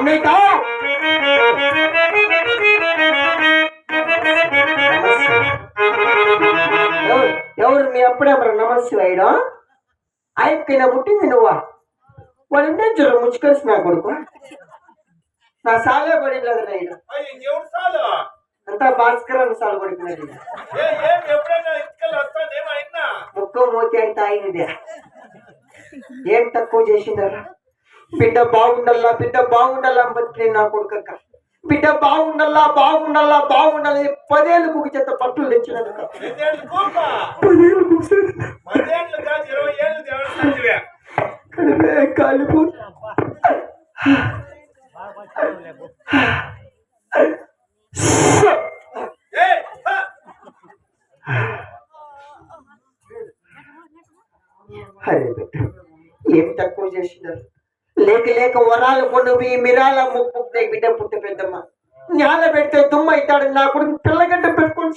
సునీత ఎవరు మీ అప్పుడే మరి నమస్తే వేయడం ఆయనకైనా పుట్టింది నువ్వా వాడు ఉంటే చూడు ముచ్చుకొచ్చి నా కొడుకు నా సాలే పడిలేదు నాయుడు అంతా భాస్కర్ అని సాలు పడిపోయినది ముక్క మోతి అంటే ఆయనదే ఏం తక్కువ చేసిందరా బిడ్డ బాగుండల్లా అని బతికి నా కొడుకక్క బిడ్డ బాగుండల్లా బాగుండాలి 10 ఏళ్ళు కుకి చేత పట్టులు తెచ్చినాను కాలిపో అరే ఏం తక్కువ చేసినారు లేక వరాలు కొనువి మిరాల ముక్కు బిడ్డ పుట్టి పెద్దమ్మ జ్ఞాన పెడితే దుమ్మ అవుతాడు నా కొడుకు పిల్లగడ్డ పెట్టుకొని